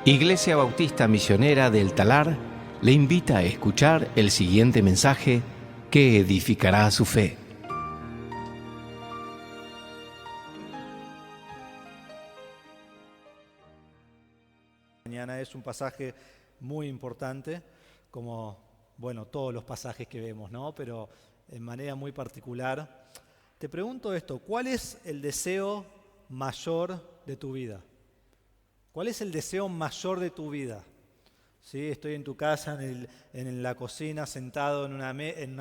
Iglesia Bautista Misionera del Talar le invita a escuchar el siguiente mensaje que edificará su fe. Mañana es un pasaje muy importante, como, todos los pasajes que vemos, ¿no? Pero en manera muy particular. Te pregunto esto, ¿cuál es el deseo mayor de tu vida? ¿Cuál es el deseo mayor de tu vida? ¿Sí? Estoy en tu casa, en la cocina, sentado en una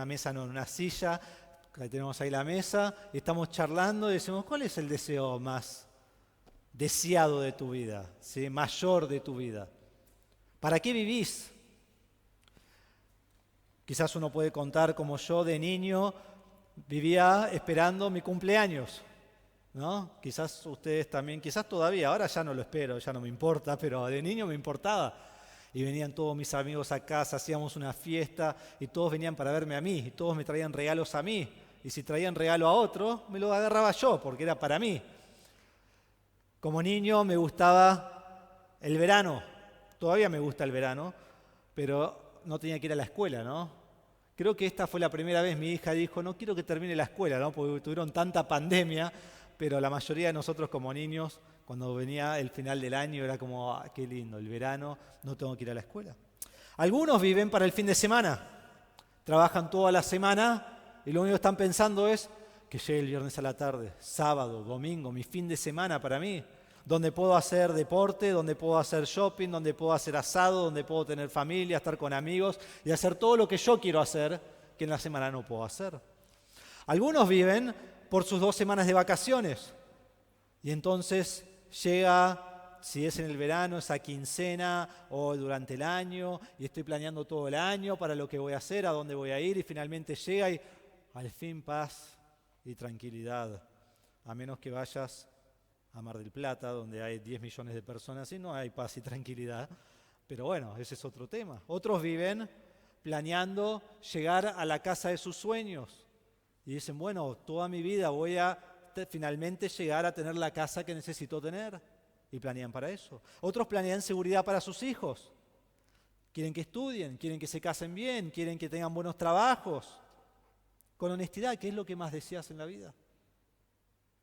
mesa, no, en una silla, tenemos ahí la mesa, y estamos charlando y decimos, ¿cuál es el deseo más deseado de tu vida? ¿Sí? Mayor de tu vida. ¿Para qué vivís? Quizás uno puede contar como yo de niño vivía esperando mi cumpleaños, ¿no? Quizás ustedes también, quizás todavía, ahora ya no lo espero, ya no me importa, pero de niño me importaba. Y venían todos mis amigos a casa, hacíamos una fiesta y todos venían para verme a mí y todos me traían regalos a mí. Y si traían regalo a otro, me lo agarraba yo porque era para mí. Como niño me gustaba el verano, todavía me gusta el verano, pero no tenía que ir a la escuela, ¿no? Creo que esta fue la primera vez mi hija dijo, no quiero que termine la escuela, ¿no? Porque tuvieron tanta pandemia, pero la mayoría de nosotros como niños, cuando venía el final del año, era como, qué lindo, el verano, no tengo que ir a la escuela. Algunos viven para el fin de semana, trabajan toda la semana y lo único que están pensando es que llegue el viernes a la tarde, sábado, domingo, mi fin de semana para mí, donde puedo hacer deporte, donde puedo hacer shopping, donde puedo hacer asado, donde puedo tener familia, estar con amigos y hacer todo lo que yo quiero hacer, que en la semana no puedo hacer. Algunos viven por sus 2 semanas de vacaciones y entonces llega, si es en el verano, esa quincena o durante el año y estoy planeando todo el año para lo que voy a hacer, a dónde voy a ir y finalmente llega y al fin paz y tranquilidad, a menos que vayas a Mar del Plata, donde hay 10 millones de personas y no hay paz y tranquilidad. Pero bueno, ese es otro tema. Otros viven planeando llegar a la casa de sus sueños y dicen, toda mi vida voy a finalmente llegar a tener la casa que necesito tener y planean para eso. Otros planean seguridad para sus hijos. Quieren que estudien, quieren que se casen bien, quieren que tengan buenos trabajos. Con honestidad, ¿qué es lo que más deseas en la vida?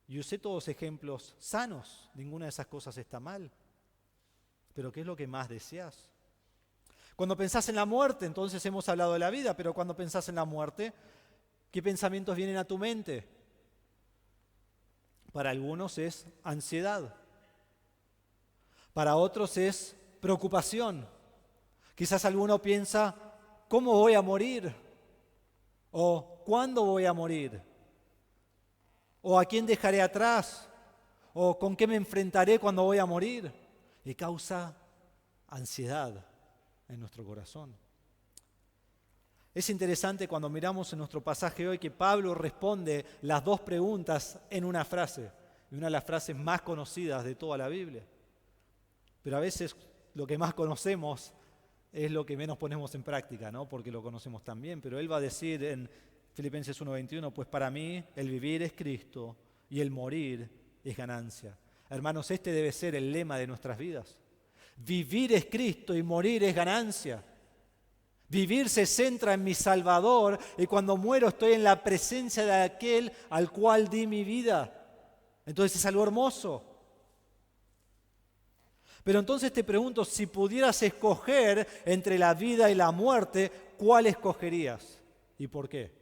Y usé todos ejemplos sanos, ninguna de esas cosas está mal. Pero ¿qué es lo que más deseas? Cuando pensás en la muerte, entonces hemos hablado de la vida, pero cuando pensás en la muerte, ¿qué pensamientos vienen a tu mente? Para algunos es ansiedad. Para otros es preocupación. Quizás alguno piensa, ¿cómo voy a morir? O ¿cuándo voy a morir? ¿O a quién dejaré atrás? ¿O con qué me enfrentaré cuando voy a morir? Y causa ansiedad en nuestro corazón. Es interesante cuando miramos en nuestro pasaje hoy que Pablo responde las 2 preguntas en una frase, y una de las frases más conocidas de toda la Biblia. Pero a veces lo que más conocemos es lo que menos ponemos en práctica, ¿no? Porque lo conocemos tan bien. Pero él va a decir en Filipenses 1:21, pues para mí el vivir es Cristo y el morir es ganancia. Hermanos, este debe ser el lema de nuestras vidas. Vivir es Cristo y morir es ganancia. Vivir se centra en mi Salvador y cuando muero estoy en la presencia de aquel al cual di mi vida. Entonces es algo hermoso. Pero entonces te pregunto, si pudieras escoger entre la vida y la muerte, ¿cuál escogerías? ¿Y por qué?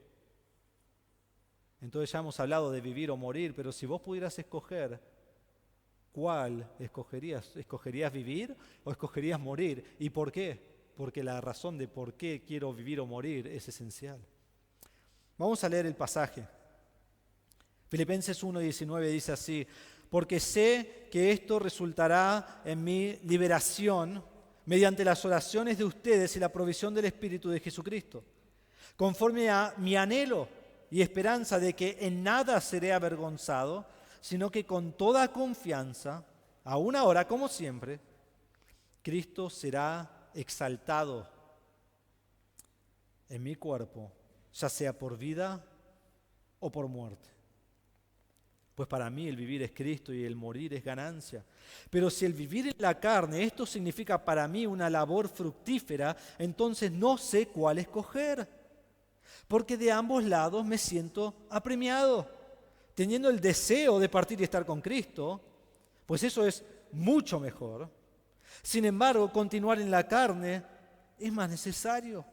Entonces ya hemos hablado de vivir o morir, pero si vos pudieras escoger, ¿cuál escogerías? ¿Escogerías vivir o escogerías morir? ¿Y por qué? Porque la razón de por qué quiero vivir o morir es esencial. Vamos a leer el pasaje. Filipenses 1:19 dice así, porque sé que esto resultará en mi liberación mediante las oraciones de ustedes y la provisión del Espíritu de Jesucristo, conforme a mi anhelo y esperanza de que en nada seré avergonzado, sino que con toda confianza, aún ahora como siempre, Cristo será exaltado en mi cuerpo, ya sea por vida o por muerte. Pues para mí el vivir es Cristo y el morir es ganancia. Pero si el vivir en la carne, esto significa para mí una labor fructífera, entonces no sé cuál escoger. Porque de ambos lados me siento apremiado, teniendo el deseo de partir y estar con Cristo, pues eso es mucho mejor. Sin embargo, continuar en la carne es más necesario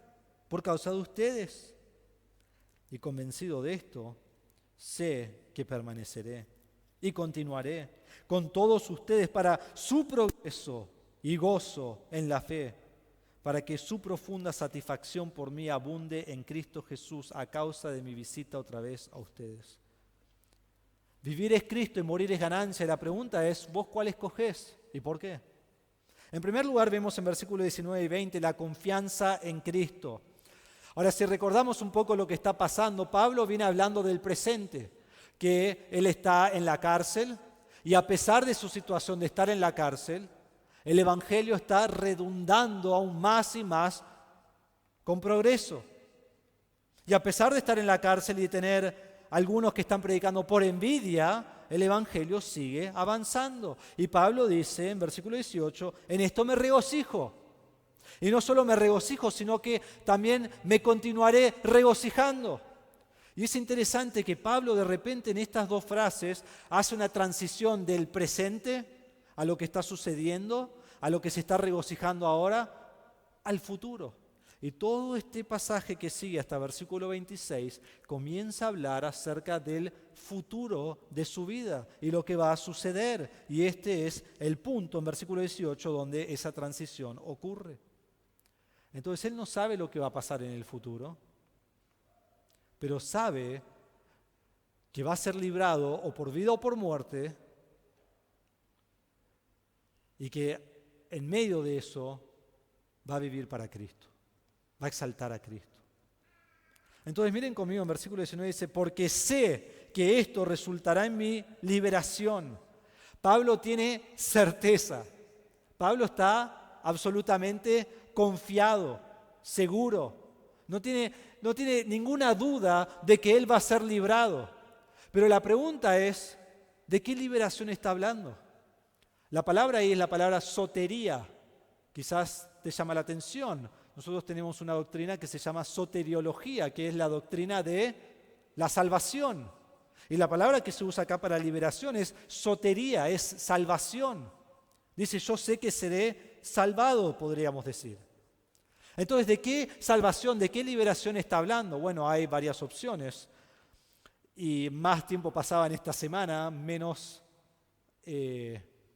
por causa de ustedes. Y convencido de esto, sé que permaneceré y continuaré con todos ustedes para su progreso y gozo en la fe, para que su profunda satisfacción por mí abunde en Cristo Jesús a causa de mi visita otra vez a ustedes. Vivir es Cristo y morir es ganancia. Y la pregunta es, ¿vos cuál escogés y por qué? En primer lugar, vemos en versículos 19 y 20 la confianza en Cristo. Ahora, si recordamos un poco lo que está pasando, Pablo viene hablando del presente, que él está en la cárcel y a pesar de su situación de estar en la cárcel, el Evangelio está redundando aún más y más con progreso. Y a pesar de estar en la cárcel y de tener algunos que están predicando por envidia, el Evangelio sigue avanzando. Y Pablo dice en versículo 18, en esto me regocijo. Y no solo me regocijo, sino que también me continuaré regocijando. Y es interesante que Pablo de repente en estas dos frases hace una transición del presente a lo que está sucediendo, a lo que se está regocijando ahora, al futuro. Y todo este pasaje que sigue hasta versículo 26 comienza a hablar acerca del futuro de su vida y lo que va a suceder. Y este es el punto en versículo 18 donde esa transición ocurre. Entonces él no sabe lo que va a pasar en el futuro, pero sabe que va a ser librado o por vida o por muerte y que en medio de eso va a vivir para Cristo, va a exaltar a Cristo. Entonces miren conmigo en versículo 19 dice, porque sé que esto resultará en mi liberación. Pablo tiene certeza, Pablo está absolutamente confiado, seguro, no tiene ninguna duda de que él va a ser librado. Pero la pregunta es, ¿de qué liberación está hablando? La palabra ahí es la palabra sotería. Quizás te llama la atención. Nosotros tenemos una doctrina que se llama soteriología, que es la doctrina de la salvación. Y la palabra que se usa acá para liberación es sotería, es salvación. Dice, yo sé que seré salvado, podríamos decir. Entonces, ¿de qué salvación, de qué liberación está hablando? Bueno, hay varias opciones. Y más tiempo pasaba en esta semana, menos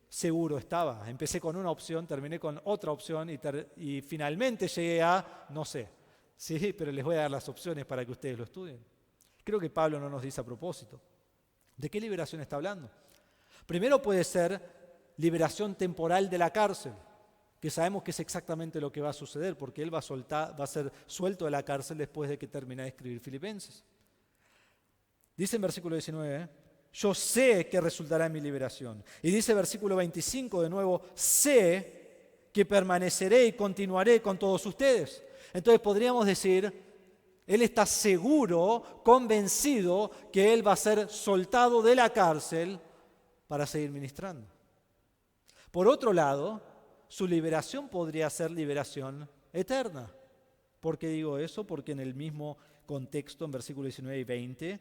seguro estaba. Empecé con una opción, terminé con otra opción y finalmente llegué a, no sé. Sí, pero les voy a dar las opciones para que ustedes lo estudien. Creo que Pablo no nos dice a propósito. ¿De qué liberación está hablando? Primero puede ser liberación temporal de la cárcel, que sabemos que es exactamente lo que va a suceder, porque él va a ser suelto de la cárcel después de que termine de escribir Filipenses. Dice en versículo 19, yo sé que resultará en mi liberación. Y dice versículo 25 de nuevo, sé que permaneceré y continuaré con todos ustedes. Entonces podríamos decir, él está seguro, convencido que él va a ser soltado de la cárcel para seguir ministrando. Por otro lado, su liberación podría ser liberación eterna. ¿Por qué digo eso? Porque en el mismo contexto, en versículos 19 y 20,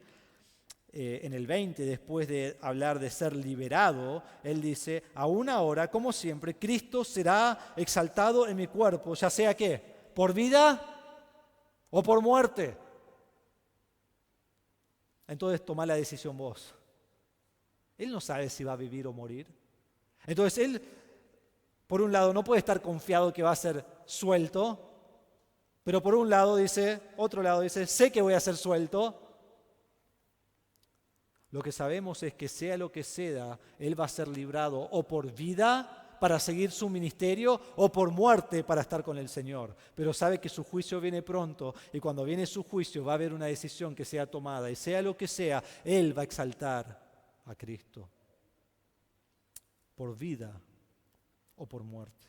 en el 20, después de hablar de ser liberado, él dice, aún ahora, como siempre, Cristo será exaltado en mi cuerpo, ya sea ¿qué? ¿Por vida o por muerte? Entonces toma la decisión vos. Él no sabe si va a vivir o morir. Entonces él, por un lado, no puede estar confiado que va a ser suelto, pero por un lado dice, otro lado dice, sé que voy a ser suelto. Lo que sabemos es que sea lo que sea, él va a ser librado o por vida para seguir su ministerio o por muerte para estar con el Señor. Pero sabe que su juicio viene pronto y cuando viene su juicio va a haber una decisión que sea tomada y sea lo que sea, él va a exaltar a Cristo por vida o por muerte.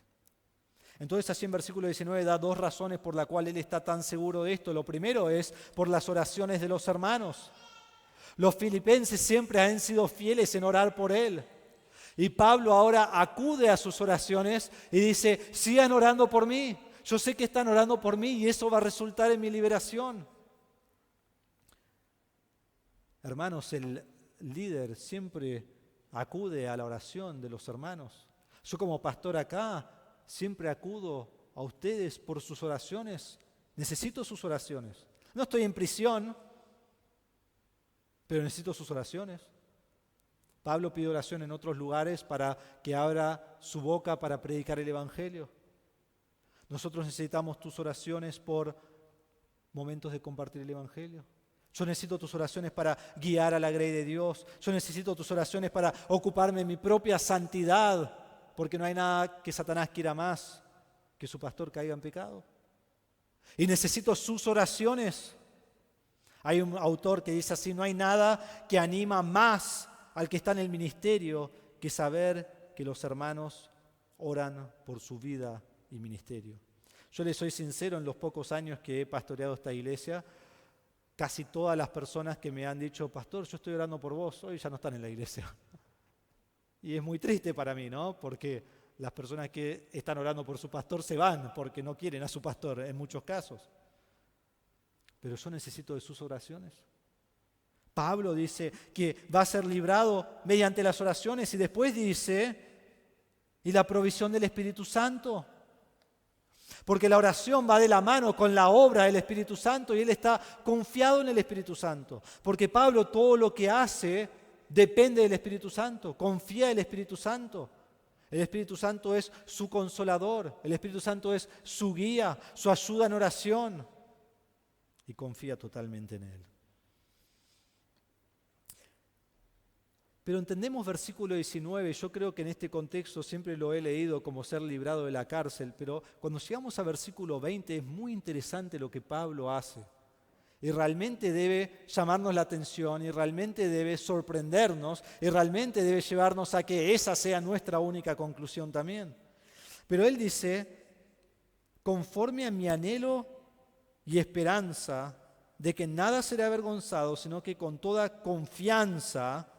Entonces así en versículo 19 da dos razones por las cuales él está tan seguro de esto. Lo primero es por las oraciones de los hermanos. Los filipenses siempre han sido fieles en orar por él. Y Pablo ahora acude a sus oraciones y dice, sigan orando por mí. Yo sé que están orando por mí y eso va a resultar en mi liberación. Hermanos, el líder siempre acude a la oración de los hermanos. Yo como pastor acá siempre acudo a ustedes por sus oraciones. Necesito sus oraciones. No estoy en prisión, pero necesito sus oraciones. Pablo pide oración en otros lugares para que abra su boca para predicar el Evangelio. Nosotros necesitamos tus oraciones por momentos de compartir el Evangelio. Yo necesito tus oraciones para guiar a la grey de Dios. Yo necesito tus oraciones para ocuparme de mi propia santidad, porque no hay nada que Satanás quiera más que su pastor caiga en pecado. Y necesito sus oraciones. Hay un autor que dice así, no hay nada que anima más al que está en el ministerio que saber que los hermanos oran por su vida y ministerio. Yo les soy sincero, en los pocos años que he pastoreado esta iglesia, casi todas las personas que me han dicho, pastor, yo estoy orando por vos, hoy ya no están en la iglesia. Y es muy triste para mí, ¿no? Porque las personas que están orando por su pastor se van porque no quieren a su pastor en muchos casos. Pero yo necesito de sus oraciones. Pablo dice que va a ser librado mediante las oraciones y después dice, y la provisión del Espíritu Santo. Porque la oración va de la mano con la obra del Espíritu Santo y él está confiado en el Espíritu Santo. Porque Pablo todo lo que hace depende del Espíritu Santo, confía en el Espíritu Santo. El Espíritu Santo es su consolador, el Espíritu Santo es su guía, su ayuda en oración y confía totalmente en él. Pero entendemos versículo 19, yo creo que en este contexto siempre lo he leído como ser librado de la cárcel, pero cuando llegamos a versículo 20 es muy interesante lo que Pablo hace. Y realmente debe llamarnos la atención, y realmente debe sorprendernos, y realmente debe llevarnos a que esa sea nuestra única conclusión también. Pero él dice, conforme a mi anhelo y esperanza de que nada será avergonzado, sino que con toda confianza,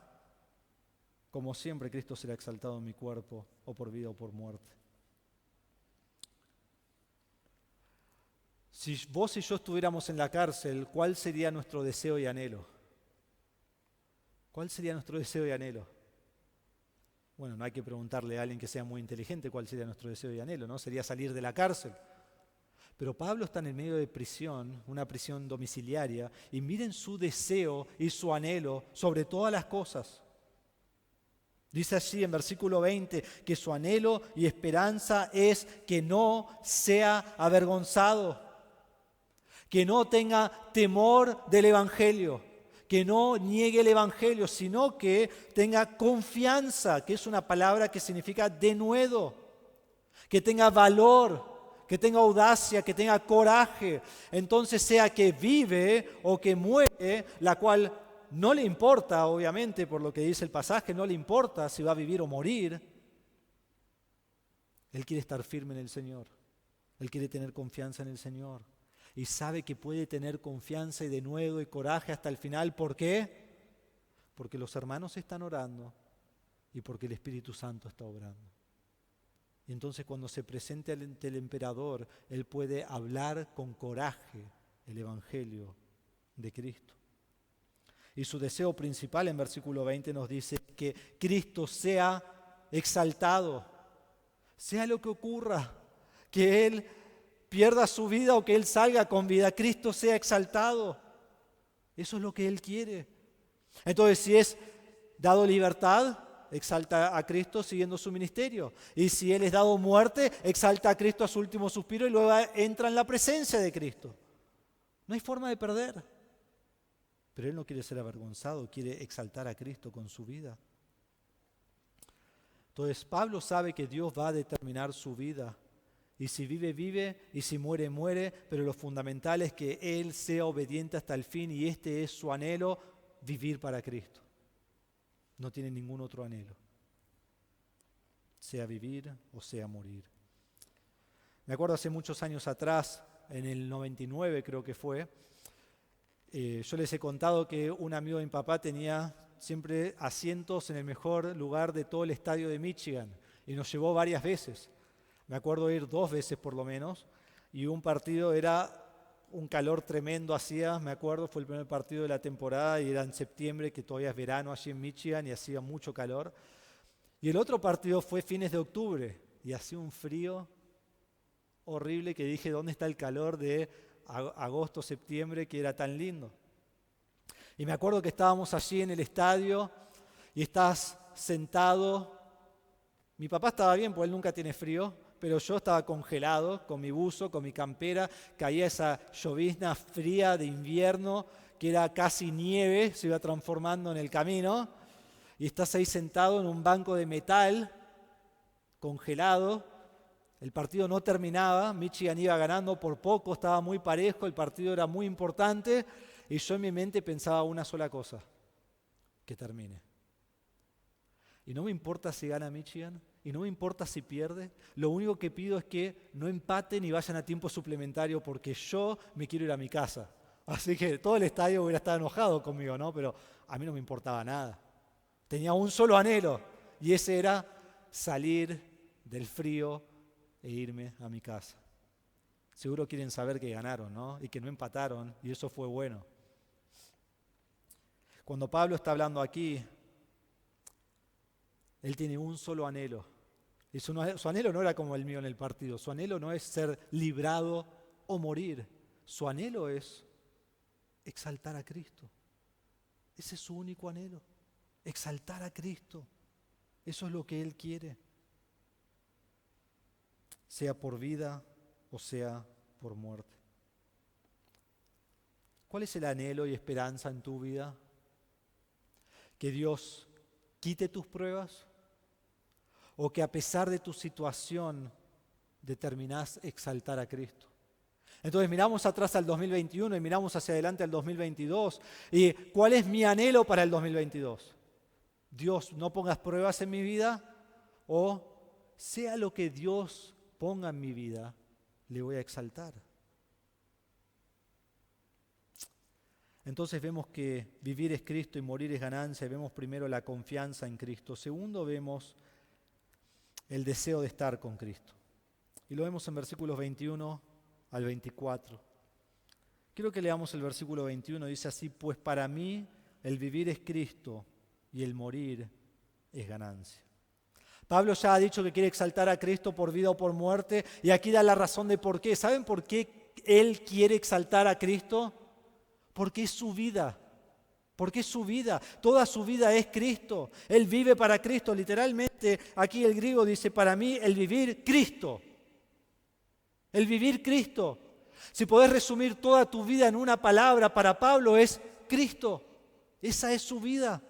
como siempre, Cristo será exaltado en mi cuerpo, o por vida o por muerte. Si vos y yo estuviéramos en la cárcel, ¿cuál sería nuestro deseo y anhelo? ¿Cuál sería nuestro deseo y anhelo? Bueno, no hay que preguntarle a alguien que sea muy inteligente cuál sería nuestro deseo y anhelo, ¿no? Sería salir de la cárcel. Pero Pablo está en el medio de prisión, una prisión domiciliaria, y miren su deseo y su anhelo sobre todas las cosas. Dice así en versículo 20 que su anhelo y esperanza es que no sea avergonzado, que no tenga temor del Evangelio, que no niegue el Evangelio, sino que tenga confianza, que es una palabra que significa denuedo, que tenga valor, que tenga audacia, que tenga coraje. Entonces sea que vive o que muere, la cual no le importa, obviamente, por lo que dice el pasaje, no le importa si va a vivir o morir. Él quiere estar firme en el Señor. Él quiere tener confianza en el Señor. Y sabe que puede tener confianza y denuedo y coraje hasta el final. ¿Por qué? Porque los hermanos están orando y porque el Espíritu Santo está obrando. Y entonces cuando se presente ante el emperador, él puede hablar con coraje el Evangelio de Cristo. Y su deseo principal en versículo 20 nos dice que Cristo sea exaltado, sea lo que ocurra, que Él pierda su vida o que Él salga con vida, Cristo sea exaltado. Eso es lo que Él quiere. Entonces, si es dado libertad, exalta a Cristo siguiendo su ministerio. Y si Él es dado muerte, exalta a Cristo a su último suspiro y luego entra en la presencia de Cristo. No hay forma de perder. Pero él no quiere ser avergonzado, quiere exaltar a Cristo con su vida. Entonces Pablo sabe que Dios va a determinar su vida. Y si vive, vive, y si muere, muere. Pero lo fundamental es que él sea obediente hasta el fin y este es su anhelo, vivir para Cristo. No tiene ningún otro anhelo. Sea vivir o sea morir. Me acuerdo hace muchos años atrás, en el 99 creo que fue, Yo les he contado que un amigo de mi papá tenía siempre asientos en el mejor lugar de todo el estadio de Michigan y nos llevó varias veces. Me acuerdo ir 2 veces por lo menos, y un partido era un calor tremendo hacía, me acuerdo, fue el primer partido de la temporada y era en septiembre, que todavía es verano allí en Michigan y hacía mucho calor. Y el otro partido fue fines de octubre y hacía un frío horrible que dije, ¿dónde está el calor de agosto, septiembre, que era tan lindo? Y me acuerdo que estábamos allí en el estadio y estás sentado. Mi papá estaba bien, porque él nunca tiene frío, pero yo estaba congelado con mi buzo, con mi campera. Caía esa llovizna fría de invierno que era casi nieve, se iba transformando en el camino. Y estás ahí sentado en un banco de metal, congelado. El partido no terminaba, Michigan iba ganando por poco, estaba muy parejo, el partido era muy importante. Y yo en mi mente pensaba una sola cosa, que termine. Y no me importa si gana Michigan, y no me importa si pierde. Lo único que pido es que no empaten y vayan a tiempo suplementario, porque yo me quiero ir a mi casa. Así que todo el estadio hubiera estado enojado conmigo, ¿no? Pero a mí no me importaba nada. Tenía un solo anhelo, y ese era salir del frío e irme a mi casa. Seguro quieren saber que ganaron, ¿no? Y que no empataron, y eso fue bueno. Cuando Pablo está hablando aquí, él tiene un solo anhelo. Y su anhelo no era como el mío en el partido. Su anhelo no es ser librado o morir. Su anhelo es exaltar a Cristo. Ese es su único anhelo. Exaltar a Cristo. Eso es lo que él quiere. Sea por vida o sea por muerte. ¿Cuál es el anhelo y esperanza en tu vida? ¿Que Dios quite tus pruebas? ¿O que a pesar de tu situación determinás exaltar a Cristo? Entonces miramos atrás al 2021 y miramos hacia adelante al 2022. ¿Y cuál es mi anhelo para el 2022? Dios, no pongas pruebas en mi vida, o sea lo que Dios ponga en mi vida, le voy a exaltar. Entonces vemos que vivir es Cristo y morir es ganancia. Vemos primero la confianza en Cristo. Segundo, vemos el deseo de estar con Cristo. Y lo vemos en versículos 21 al 24. Quiero que leamos el versículo 21. Dice así: pues para mí el vivir es Cristo y el morir es ganancia. Pablo ya ha dicho que quiere exaltar a Cristo por vida o por muerte, y aquí da la razón de por qué. ¿Saben por qué él quiere exaltar a Cristo? Porque es su vida. Porque es su vida. Toda su vida es Cristo. Él vive para Cristo. Literalmente, aquí el griego dice, para mí el vivir Cristo. El vivir Cristo. Si podés resumir toda tu vida en una palabra, para Pablo es Cristo. Esa es su vida.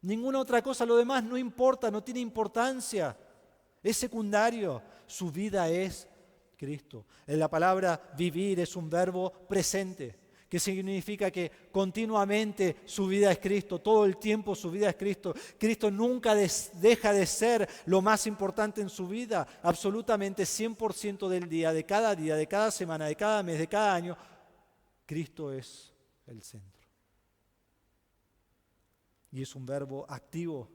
Ninguna otra cosa, lo demás no importa, no tiene importancia. Es secundario. Su vida es Cristo. La palabra vivir es un verbo presente, que significa que continuamente su vida es Cristo, todo el tiempo su vida es Cristo. Cristo nunca deja de ser lo más importante en su vida, absolutamente 100% del día, de cada semana, de cada mes, de cada año. Cristo es el centro. Y es un verbo activo,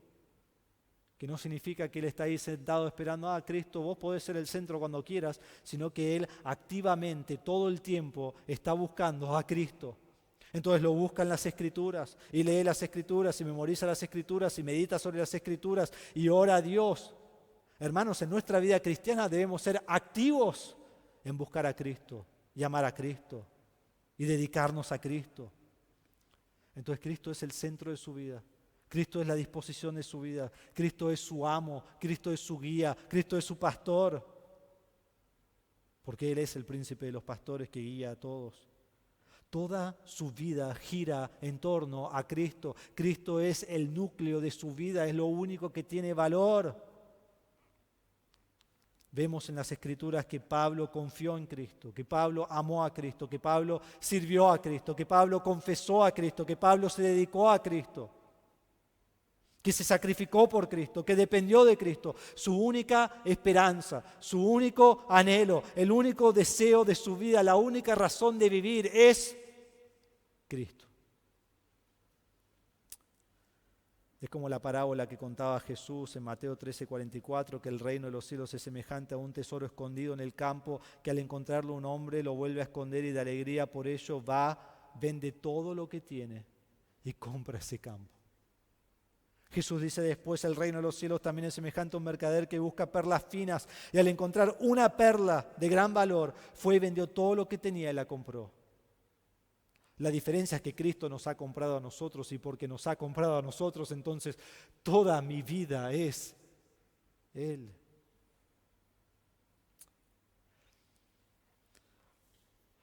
que no significa que Él está ahí sentado esperando, Cristo, vos podés ser el centro cuando quieras, sino que Él activamente, todo el tiempo, está buscando a Cristo. Entonces lo busca en las Escrituras, y lee las Escrituras, y memoriza las Escrituras, y medita sobre las Escrituras, y ora a Dios. Hermanos, en nuestra vida cristiana debemos ser activos en buscar a Cristo, y amar a Cristo, y dedicarnos a Cristo. Entonces Cristo es el centro de su vida. Cristo es la disposición de su vida. Cristo es su amo. Cristo es su guía. Cristo es su pastor. Porque Él es el príncipe de los pastores que guía a todos. Toda su vida gira en torno a Cristo. Cristo es el núcleo de su vida. Es lo único que tiene valor. Vemos en las Escrituras que Pablo confió en Cristo, que Pablo amó a Cristo, que Pablo sirvió a Cristo, que Pablo confesó a Cristo, que Pablo se dedicó a Cristo, que se sacrificó por Cristo, que dependió de Cristo. Su única esperanza, su único anhelo, el único deseo de su vida, la única razón de vivir es Cristo. Es como la parábola que contaba Jesús en Mateo 13:44, que el reino de los cielos es semejante a un tesoro escondido en el campo, que al encontrarlo un hombre lo vuelve a esconder y de alegría por ello va, vende todo lo que tiene y compra ese campo. Jesús dice después, el reino de los cielos también es semejante a un mercader que busca perlas finas y al encontrar una perla de gran valor, fue y vendió todo lo que tenía y la compró. La diferencia es que Cristo nos ha comprado a nosotros y porque nos ha comprado a nosotros, entonces toda mi vida es Él.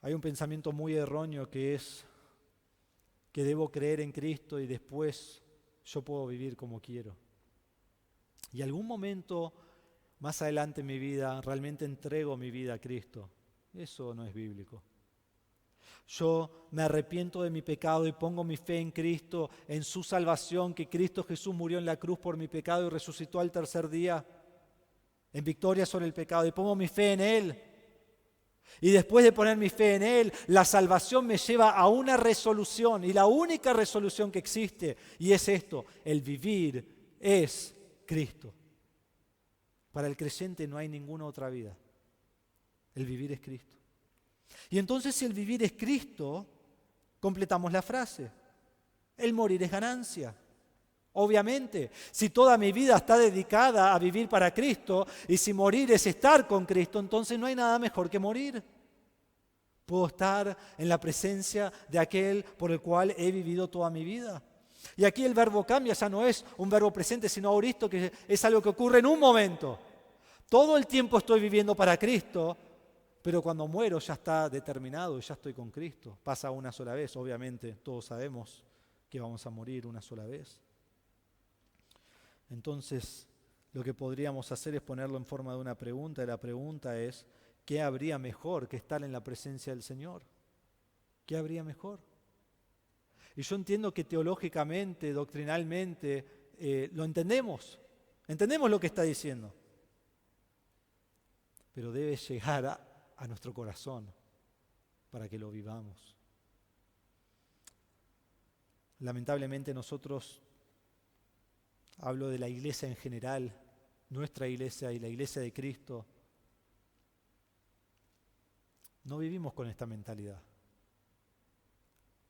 Hay un pensamiento muy erróneo que es que debo creer en Cristo y después yo puedo vivir como quiero. Y algún momento más adelante en mi vida realmente entrego mi vida a Cristo. Eso no es bíblico. Yo me arrepiento de mi pecado y pongo mi fe en Cristo, en su salvación, que Cristo Jesús murió en la cruz por mi pecado y resucitó al tercer día en victoria sobre el pecado y pongo mi fe en Él. Y después de poner mi fe en Él, la salvación me lleva a una resolución y la única resolución que existe y es esto, el vivir es Cristo. Para el creyente no hay ninguna otra vida, el vivir es Cristo. Y entonces si el vivir es Cristo, completamos la frase. El morir es ganancia. Obviamente, si toda mi vida está dedicada a vivir para Cristo y si morir es estar con Cristo, entonces no hay nada mejor que morir. Puedo estar en la presencia de aquel por el cual he vivido toda mi vida. Y aquí el verbo cambia, ya no es un verbo presente, sino auristo, que es algo que ocurre en un momento. Todo el tiempo estoy viviendo para Cristo, pero cuando muero ya está determinado y ya estoy con Cristo. Pasa una sola vez, obviamente, todos sabemos que vamos a morir una sola vez. Entonces, lo que podríamos hacer es ponerlo en forma de una pregunta, y la pregunta es, ¿qué habría mejor que estar en la presencia del Señor? ¿Qué habría mejor? Y yo entiendo que teológicamente, doctrinalmente, lo entendemos lo que está diciendo, pero debe llegar a nuestro corazón para que lo vivamos. Lamentablemente nosotros, hablo de la iglesia en general, nuestra iglesia y la iglesia de Cristo, no vivimos con esta mentalidad.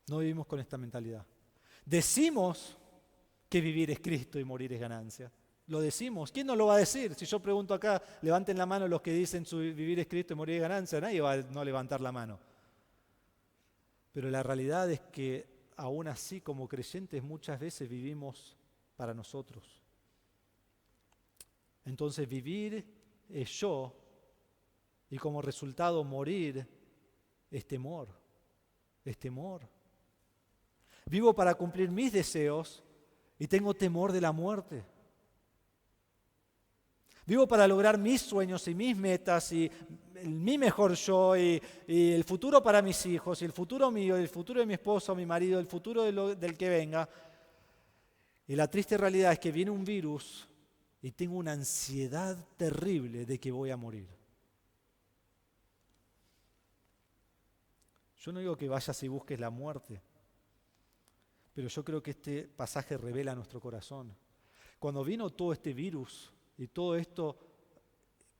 No vivimos con esta mentalidad. Decimos que vivir es Cristo y morir es ganancia. Lo decimos. ¿Quién nos lo va a decir? Si yo pregunto acá, levanten la mano los que dicen su vivir es Cristo y morir es ganancia, nadie va a no levantar la mano. Pero la realidad es que aún así como creyentes muchas veces vivimos para nosotros. Entonces vivir es yo y como resultado morir es temor, es temor. Vivo para cumplir mis deseos y tengo temor de la muerte. Vivo para lograr mis sueños y mis metas y mi mejor yo y el futuro para mis hijos y el futuro mío, y el futuro de mi esposo, mi marido, el futuro del que venga. Y la triste realidad es que viene un virus y tengo una ansiedad terrible de que voy a morir. Yo no digo que vayas y busques la muerte, pero yo creo que este pasaje revela nuestro corazón. Cuando vino todo este virus y todo esto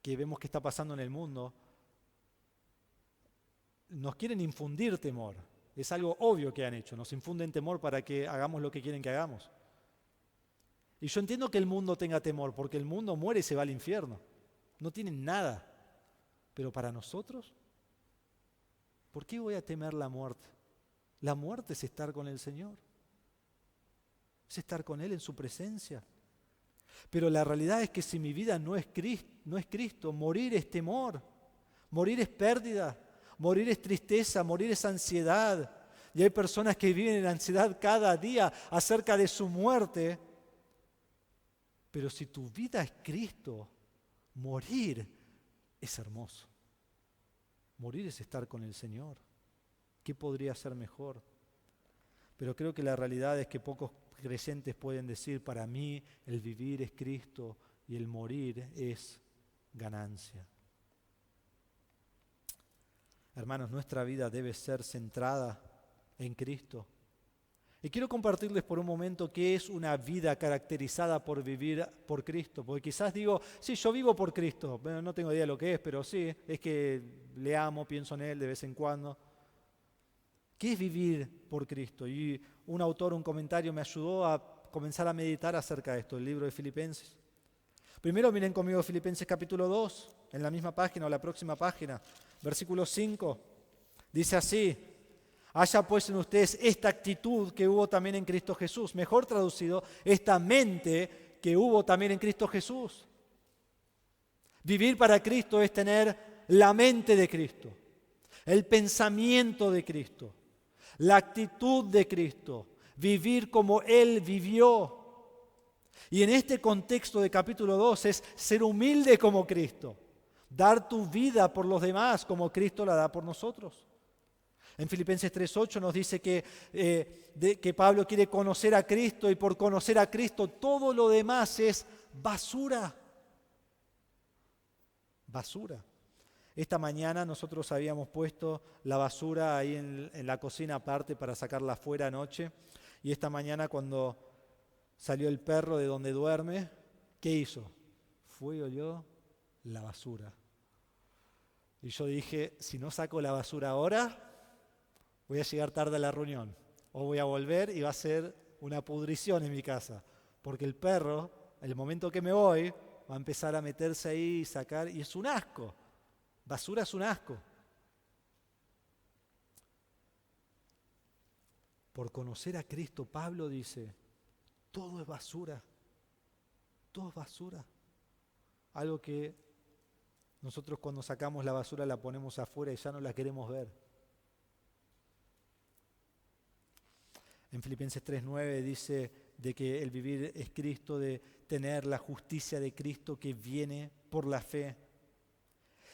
que vemos que está pasando en el mundo, nos quieren infundir temor. Es algo obvio que han hecho, nos infunden temor para que hagamos lo que quieren que hagamos. Y yo entiendo que el mundo tenga temor, porque el mundo muere y se va al infierno. No tienen nada. Pero para nosotros, ¿por qué voy a temer la muerte? La muerte es estar con el Señor. Es estar con Él en su presencia. Pero la realidad es que si mi vida no es Cristo, morir es temor, morir es pérdida, morir es tristeza, morir es ansiedad. Y hay personas que viven en ansiedad cada día acerca de su muerte. Pero si tu vida es Cristo, morir es hermoso. Morir es estar con el Señor. ¿Qué podría ser mejor? Pero creo que la realidad es que pocos creyentes pueden decir, para mí el vivir es Cristo y el morir es ganancia. Hermanos, nuestra vida debe ser centrada en Cristo. Y quiero compartirles por un momento qué es una vida caracterizada por vivir por Cristo. Porque quizás digo, sí, yo vivo por Cristo. Bueno, no tengo idea de lo que es, pero sí, es que le amo, pienso en Él de vez en cuando. ¿Qué es vivir por Cristo? Y un autor, un comentario me ayudó a comenzar a meditar acerca de esto, el libro de Filipenses. Primero miren conmigo Filipenses capítulo 2, en la misma página o la próxima página, versículo 5. Dice así: haya pues en ustedes esta actitud que hubo también en Cristo Jesús. Mejor traducido, esta mente que hubo también en Cristo Jesús. Vivir para Cristo es tener la mente de Cristo, el pensamiento de Cristo, la actitud de Cristo, vivir como Él vivió. Y en este contexto de capítulo 2 es ser humilde como Cristo, dar tu vida por los demás como Cristo la da por nosotros. En Filipenses 3:8 nos dice que Pablo quiere conocer a Cristo y por conocer a Cristo todo lo demás es basura. Basura. Esta mañana nosotros habíamos puesto la basura ahí en la cocina aparte para sacarla afuera anoche. Y esta mañana cuando salió el perro de donde duerme, ¿qué hizo? Fue y olió la basura. Y yo dije, si no saco la basura ahora, voy a llegar tarde a la reunión. O voy a volver y va a ser una pudrición en mi casa. Porque el perro, el momento que me voy, va a empezar a meterse ahí y sacar, y es un asco. Basura es un asco. Por conocer a Cristo, Pablo dice, todo es basura. Todo es basura. Algo que nosotros cuando sacamos la basura la ponemos afuera y ya no la queremos ver. En Filipenses 3:9 dice de que el vivir es Cristo, de tener la justicia de Cristo que viene por la fe.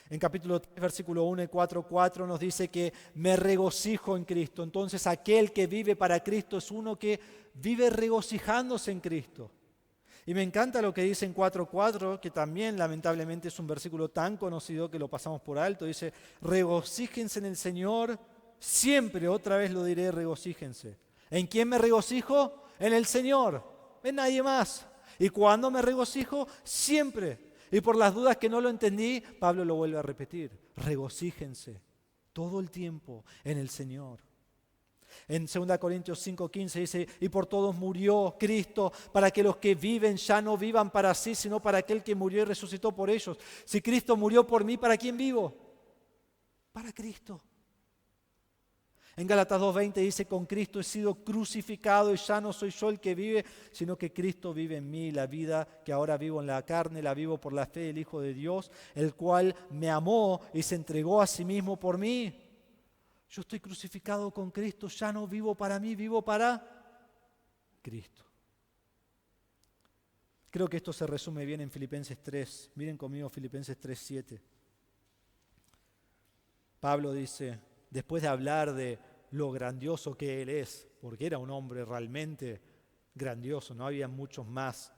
En capítulo 3, versículo 1 y 4:4 nos dice que me regocijo en Cristo. Entonces aquel que vive para Cristo es uno que vive regocijándose en Cristo. Y me encanta lo que dice en 4:4, que también lamentablemente es un versículo tan conocido que lo pasamos por alto. Dice, regocíjense en el Señor, siempre, otra vez lo diré, regocíjense. ¿En quién me regocijo? En el Señor, en nadie más. ¿Y cuándo me regocijo? Siempre. Y por las dudas que no lo entendí, Pablo lo vuelve a repetir. Regocíjense todo el tiempo en el Señor. En 2 Corintios 5:15 dice, y por todos murió Cristo, para que los que viven ya no vivan para sí, sino para aquel que murió y resucitó por ellos. Si Cristo murió por mí, ¿para quién vivo? Para Cristo. En Gálatas 2:20 dice, con Cristo he sido crucificado y ya no soy yo el que vive, sino que Cristo vive en mí. La vida que ahora vivo en la carne, la vivo por la fe del Hijo de Dios, el cual me amó y se entregó a sí mismo por mí. Yo estoy crucificado con Cristo, ya no vivo para mí, vivo para Cristo. Creo que esto se resume bien en Filipenses 3. Miren conmigo Filipenses 3:7. Pablo dice, después de hablar de lo grandioso que Él es, porque era un hombre realmente grandioso, no había muchos más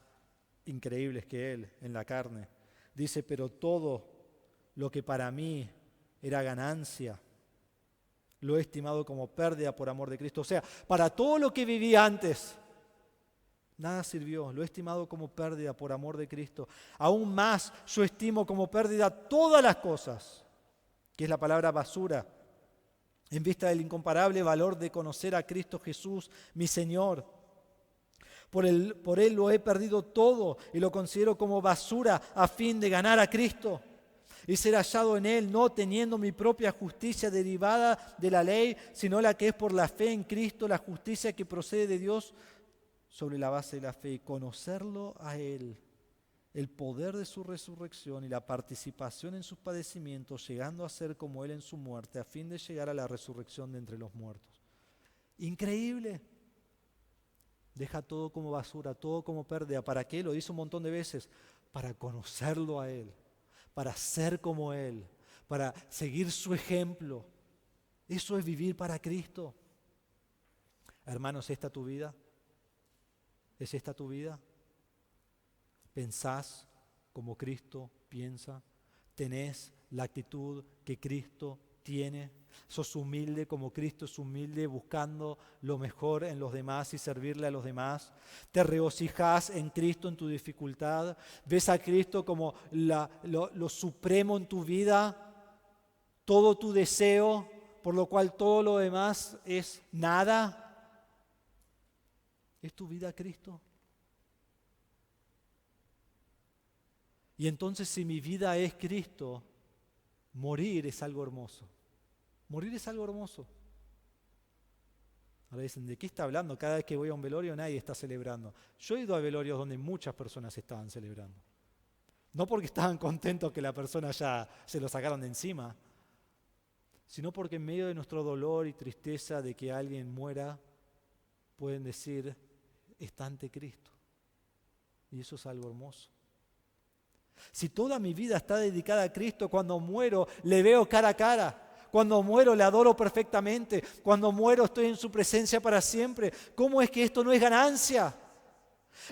increíbles que Él en la carne. Dice, pero todo lo que para mí era ganancia, lo he estimado como pérdida por amor de Cristo. O sea, para todo lo que viví antes, nada sirvió, lo he estimado como pérdida por amor de Cristo. Aún más yo estimo como pérdida todas las cosas, que es la palabra basura, en vista del incomparable valor de conocer a Cristo Jesús, mi Señor. Por Él lo he perdido todo y lo considero como basura a fin de ganar a Cristo y ser hallado en Él, no teniendo mi propia justicia derivada de la ley, sino la que es por la fe en Cristo, la justicia que procede de Dios sobre la base de la fe, y conocerlo a Él, el poder de su resurrección y la participación en sus padecimientos, llegando a ser como Él en su muerte, a fin de llegar a la resurrección de entre los muertos. Increíble. Deja todo como basura, todo como pérdida. ¿Para qué? Lo dice un montón de veces. Para conocerlo a Él, para ser como Él, para seguir su ejemplo. Eso es vivir para Cristo. Hermanos, ¿es esta tu vida? ¿Es esta tu vida? ¿Pensás como Cristo piensa? ¿Tenés la actitud que Cristo tiene. Sos humilde como Cristo es humilde, buscando lo mejor en los demás y servirle a los demás. Te regocijás en Cristo en tu dificultad. Ves a Cristo como lo supremo en tu vida, todo tu deseo, por lo cual todo lo demás es nada. ¿Es tu vida Cristo? Y entonces, si mi vida es Cristo, morir es algo hermoso. Morir es algo hermoso. Ahora dicen, ¿de qué está hablando? Cada vez que voy a un velorio nadie está celebrando. Yo he ido a velorios donde muchas personas estaban celebrando. No porque estaban contentos que la persona ya se lo sacaron de encima, sino porque en medio de nuestro dolor y tristeza de que alguien muera, pueden decir, está ante Cristo. Y eso es algo hermoso. Si toda mi vida está dedicada a Cristo, cuando muero le veo cara a cara. Cuando muero le adoro perfectamente. Cuando muero estoy en su presencia para siempre. ¿Cómo es que esto no es ganancia?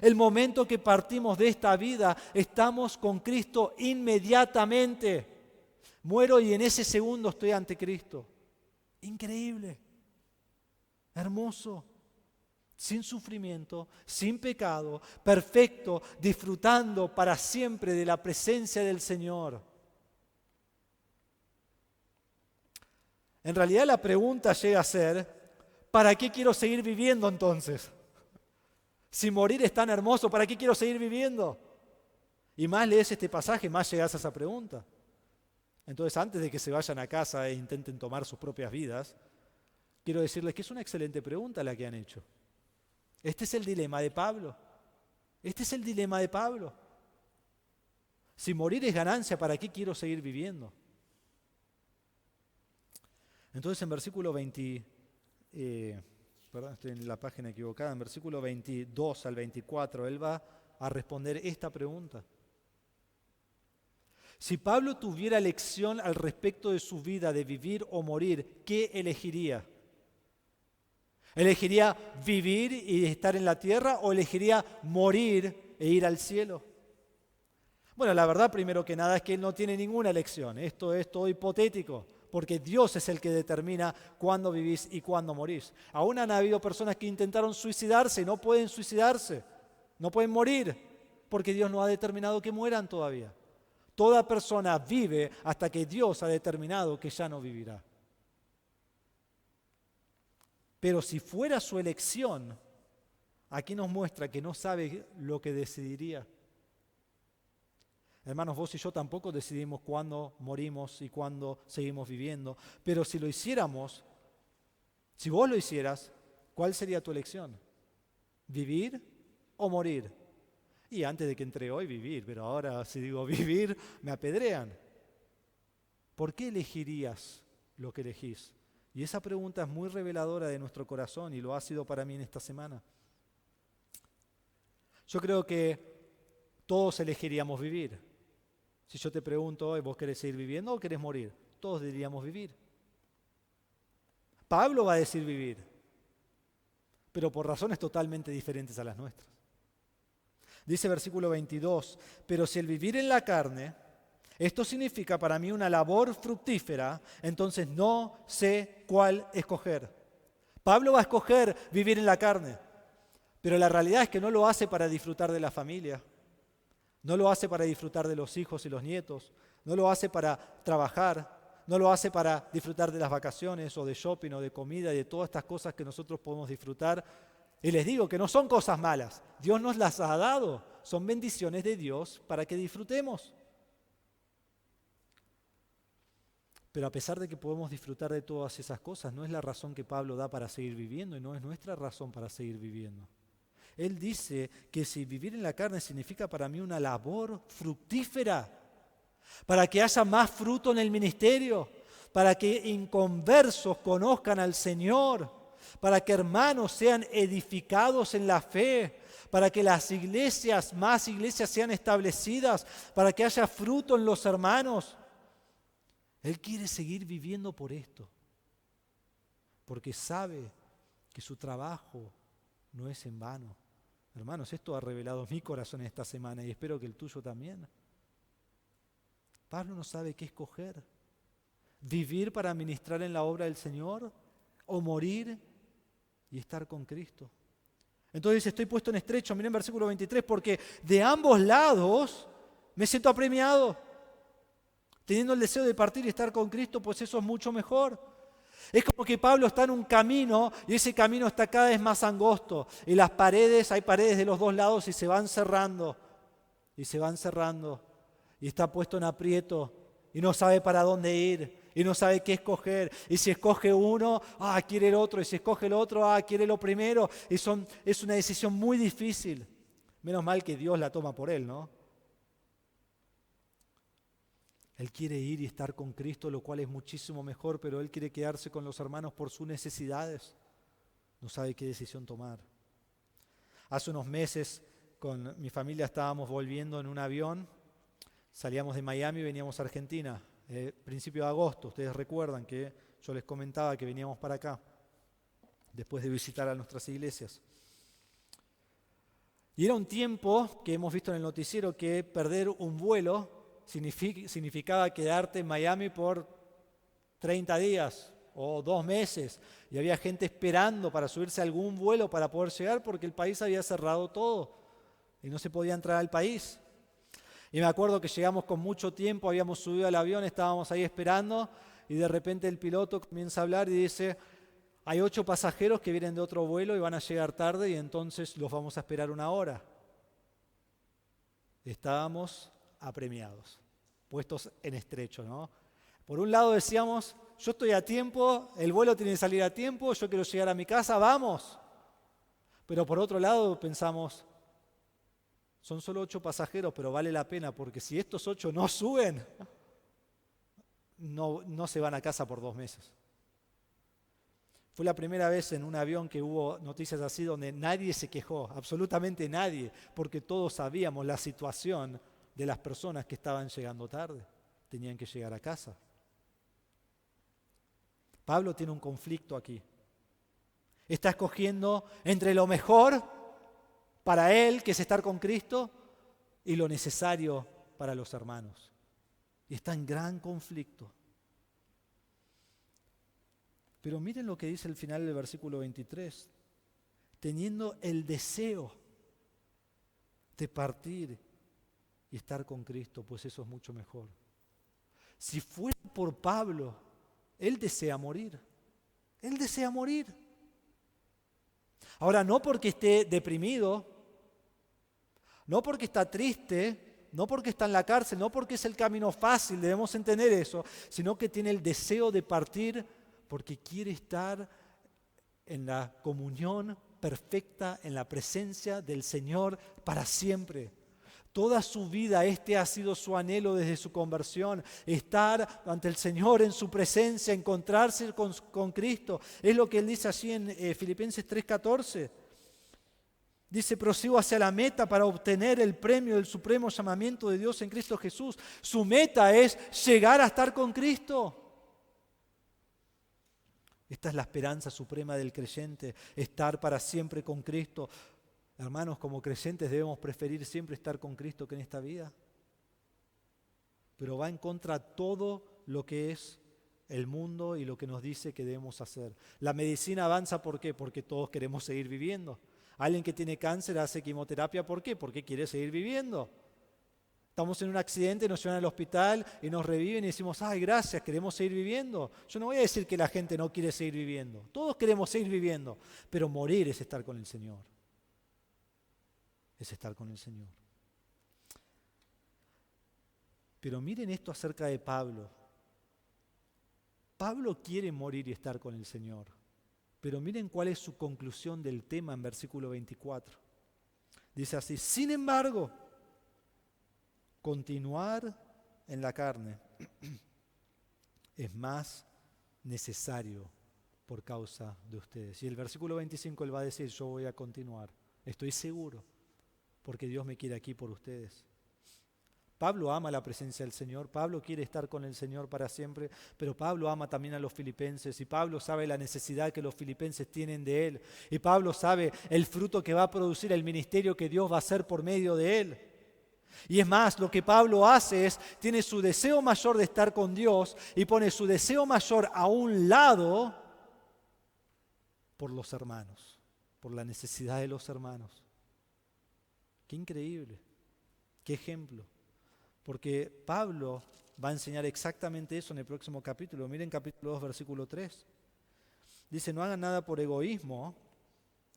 El momento que partimos de esta vida, estamos con Cristo inmediatamente. Muero y en ese segundo estoy ante Cristo. Increíble. Hermoso. Sin sufrimiento, sin pecado, perfecto, disfrutando para siempre de la presencia del Señor. En realidad la pregunta llega a ser, ¿para qué quiero seguir viviendo entonces? Si morir es tan hermoso, ¿para qué quiero seguir viviendo? Y más lees este pasaje, más llegas a esa pregunta. Entonces, antes de que se vayan a casa e intenten tomar sus propias vidas, quiero decirles que es una excelente pregunta la que han hecho. Este es el dilema de Pablo. Este es el dilema de Pablo. Si morir es ganancia, ¿para qué quiero seguir viviendo? Entonces en versículo 20, perdón, estoy en la página equivocada, en versículo 22 al 24, él va a responder esta pregunta. Si Pablo tuviera elección al respecto de su vida, de vivir o morir, ¿qué elegiría? ¿Elegiría vivir y estar en la tierra o elegiría morir e ir al cielo? Bueno, la verdad, primero que nada, es que él no tiene ninguna elección. Esto es todo hipotético, porque Dios es el que determina cuándo vivís y cuándo morís. Aún han habido personas que intentaron suicidarse y no pueden suicidarse, no pueden morir, porque Dios no ha determinado que mueran todavía. Toda persona vive hasta que Dios ha determinado que ya no vivirá. Pero si fuera su elección, aquí nos muestra que no sabe lo que decidiría. Hermanos, vos y yo tampoco decidimos cuándo morimos y cuándo seguimos viviendo, pero si lo hiciéramos, si vos lo hicieras, ¿cuál sería tu elección? ¿Vivir o morir? Y antes de que entre hoy, vivir, pero ahora si digo vivir, me apedrean. ¿Por qué elegirías lo que elegís? Y esa pregunta es muy reveladora de nuestro corazón y lo ha sido para mí en esta semana. Yo creo que todos elegiríamos vivir. Si yo te pregunto, ¿vos querés seguir viviendo o querés morir? Todos diríamos vivir. Pablo va a decir vivir, pero por razones totalmente diferentes a las nuestras. Dice versículo 22, pero si el vivir en la carne, esto significa para mí una labor fructífera, entonces no sé cuál escoger. Pablo va a escoger vivir en la carne, pero la realidad es que no lo hace para disfrutar de la familia, no lo hace para disfrutar de los hijos y los nietos, no lo hace para trabajar, no lo hace para disfrutar de las vacaciones o de shopping o de comida y de todas estas cosas que nosotros podemos disfrutar. Y les digo que no son cosas malas, Dios nos las ha dado, son bendiciones de Dios para que disfrutemos. Pero a pesar de que podemos disfrutar de todas esas cosas, no es la razón que Pablo da para seguir viviendo y no es nuestra razón para seguir viviendo. Él dice que si vivir en la carne significa para mí una labor fructífera, para que haya más fruto en el ministerio, para que inconversos conozcan al Señor, para que hermanos sean edificados en la fe, para que las iglesias, más iglesias sean establecidas, para que haya fruto en los hermanos. Él quiere seguir viviendo por esto, porque sabe que su trabajo no es en vano. Hermanos, esto ha revelado mi corazón esta semana y espero que el tuyo también. Pablo no sabe qué escoger. ¿Vivir para ministrar en la obra del Señor o morir y estar con Cristo? Entonces dice, estoy puesto en estrecho, miren versículo 23, porque de ambos lados me siento apremiado. Teniendo el deseo de partir y estar con Cristo, pues eso es mucho mejor. Es como que Pablo está en un camino y ese camino está cada vez más angosto. Y las paredes, hay paredes de los dos lados y se van cerrando. Y se van cerrando. Y está puesto en aprieto y no sabe para dónde ir. Y no sabe qué escoger. Y si escoge uno, quiere el otro. Y si escoge el otro, quiere lo primero. Y es una decisión muy difícil. Menos mal que Dios la toma por él, ¿no? Él quiere ir y estar con Cristo, lo cual es muchísimo mejor, pero él quiere quedarse con los hermanos por sus necesidades. No sabe qué decisión tomar. Hace unos meses con mi familia estábamos volviendo en un avión. Salíamos de Miami y veníamos a Argentina. Principio de agosto, ustedes recuerdan que yo les comentaba que veníamos para acá, después de visitar a nuestras iglesias. Y era un tiempo que hemos visto en el noticiero que perder un vuelo significaba quedarte en Miami por 30 días o 2 meses. Y había gente esperando para subirse a algún vuelo para poder llegar porque el país había cerrado todo y no se podía entrar al país. Y me acuerdo que llegamos con mucho tiempo, habíamos subido al avión, estábamos ahí esperando y de repente el piloto comienza a hablar y dice, hay 8 pasajeros que vienen de otro vuelo y van a llegar tarde y entonces los vamos a esperar 1 hora. Estábamos apremiados, puestos en estrecho, ¿no? Por un lado decíamos, yo estoy a tiempo, el vuelo tiene que salir a tiempo, yo quiero llegar a mi casa, vamos. Pero por otro lado pensamos, son solo 8 pasajeros, pero vale la pena, porque si estos 8 no suben, no se van a casa por 2 meses. Fue la primera vez en un avión que hubo noticias así donde nadie se quejó, absolutamente nadie, porque todos sabíamos la situación de las personas que estaban llegando tarde, tenían que llegar a casa. Pablo tiene un conflicto aquí. Está escogiendo entre lo mejor para él, que es estar con Cristo, y lo necesario para los hermanos. Y está en gran conflicto. Pero miren lo que dice el final del versículo 23. Teniendo el deseo de partir y estar con Cristo, pues eso es mucho mejor. Si fuera por Pablo, él desea morir. Él desea morir. Ahora, no porque esté deprimido, no porque está triste, no porque está en la cárcel, no porque es el camino fácil, debemos entender eso, sino que tiene el deseo de partir porque quiere estar en la comunión perfecta, en la presencia del Señor para siempre. Toda su vida ha sido su anhelo desde su conversión, estar ante el Señor en su presencia, encontrarse con Cristo. Es lo que él dice allí en Filipenses 3:14. Dice, prosigo hacia la meta para obtener el premio del supremo llamamiento de Dios en Cristo Jesús. Su meta es llegar a estar con Cristo. Esta es la esperanza suprema del creyente, estar para siempre con Cristo. Hermanos, como creyentes debemos preferir siempre estar con Cristo que en esta vida. Pero va en contra todo lo que es el mundo y lo que nos dice que debemos hacer. La medicina avanza, ¿por qué? Porque todos queremos seguir viviendo. Alguien que tiene cáncer hace quimioterapia, ¿por qué? Porque quiere seguir viviendo. Estamos en un accidente, nos llevan al hospital y nos reviven y decimos, ay, gracias, queremos seguir viviendo. Yo no voy a decir que la gente no quiere seguir viviendo. Todos queremos seguir viviendo, pero morir es estar con el Señor. Es estar con el Señor. Pero miren esto acerca de Pablo. Pablo quiere morir y estar con el Señor. Pero miren cuál es su conclusión del tema en versículo 24. Dice así, sin embargo, continuar en la carne es más necesario por causa de ustedes. Y el versículo 25 él va a decir, yo voy a continuar, estoy seguro, porque Dios me quiere aquí por ustedes. Pablo ama la presencia del Señor, Pablo quiere estar con el Señor para siempre, pero Pablo ama también a los filipenses y Pablo sabe la necesidad que los filipenses tienen de él y Pablo sabe el fruto que va a producir el ministerio que Dios va a hacer por medio de él. Y es más, lo que Pablo hace es, tiene su deseo mayor de estar con Dios y pone su deseo mayor a un lado por los hermanos, por la necesidad de los hermanos. Qué increíble, qué ejemplo. Porque Pablo va a enseñar exactamente eso en el próximo capítulo. Miren capítulo 2, versículo 3. Dice, no hagan nada por egoísmo,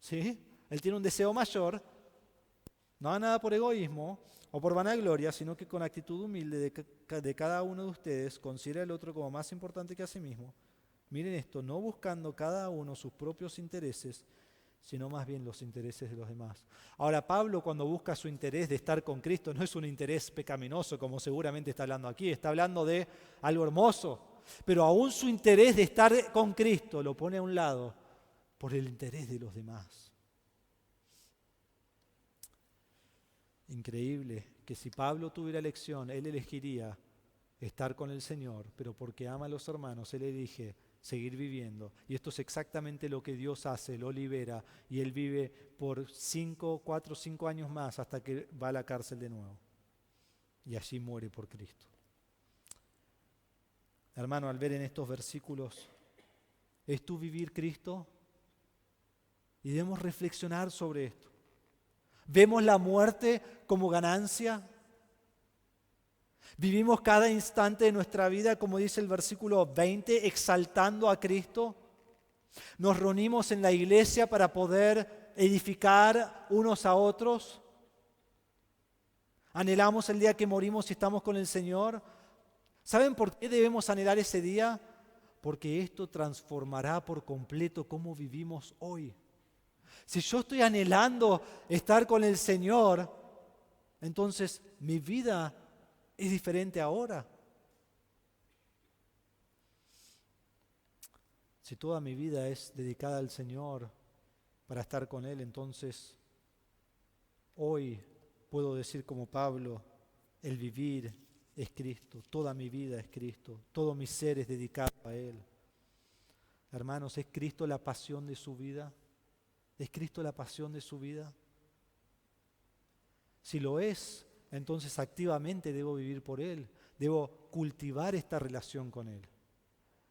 ¿sí? Él tiene un deseo mayor. No hagan nada por egoísmo o por vanagloria, sino que con actitud humilde de cada uno de ustedes considere al otro como más importante que a sí mismo. Miren esto, no buscando cada uno sus propios intereses, sino más bien los intereses de los demás. Ahora, Pablo, cuando busca su interés de estar con Cristo, no es un interés pecaminoso, como seguramente está hablando aquí, está hablando de algo hermoso, pero aún su interés de estar con Cristo lo pone a un lado por el interés de los demás. Increíble que si Pablo tuviera elección, él elegiría estar con el Señor, pero porque ama a los hermanos, él elige seguir viviendo. Y esto es exactamente lo que Dios hace, lo libera, y él vive por 4 o 5 años más hasta que va a la cárcel de nuevo. Y allí muere por Cristo. Hermano, al ver en estos versículos, ¿es tu vivir Cristo? Y debemos reflexionar sobre esto. ¿Vemos la muerte como ganancia? ¿Vivimos cada instante de nuestra vida, como dice el versículo 20, exaltando a Cristo? ¿Nos reunimos en la iglesia para poder edificar unos a otros? ¿Anhelamos el día que morimos y estamos con el Señor? ¿Saben por qué debemos anhelar ese día? Porque esto transformará por completo cómo vivimos hoy. Si yo estoy anhelando estar con el Señor, entonces mi vida es diferente ahora. Si toda mi vida es dedicada al Señor para estar con Él, entonces hoy puedo decir como Pablo, el vivir es Cristo, toda mi vida es Cristo, todo mi ser es dedicado a Él. Hermanos, ¿es Cristo la pasión de su vida? ¿Es Cristo la pasión de su vida? Si lo es, entonces activamente debo vivir por Él, debo cultivar esta relación con Él.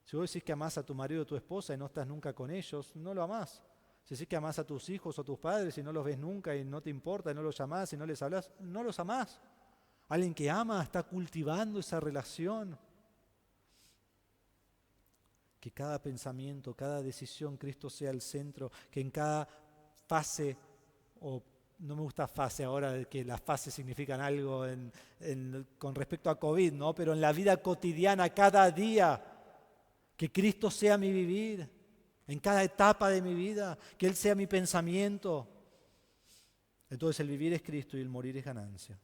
Si vos decís que amás a tu marido o a tu esposa y no estás nunca con ellos, no lo amás. Si decís que amás a tus hijos o a tus padres y no los ves nunca y no te importa y no los llamás y no les hablas, no los amás. Alguien que ama está cultivando esa relación. Que cada pensamiento, cada decisión, Cristo sea el centro, que en cada fase, o no me gusta fase ahora, que las fases significan algo con respecto a COVID, ¿no? Pero en la vida cotidiana, cada día, que Cristo sea mi vivir, en cada etapa de mi vida, que Él sea mi pensamiento. Entonces el vivir es Cristo y el morir es ganancia.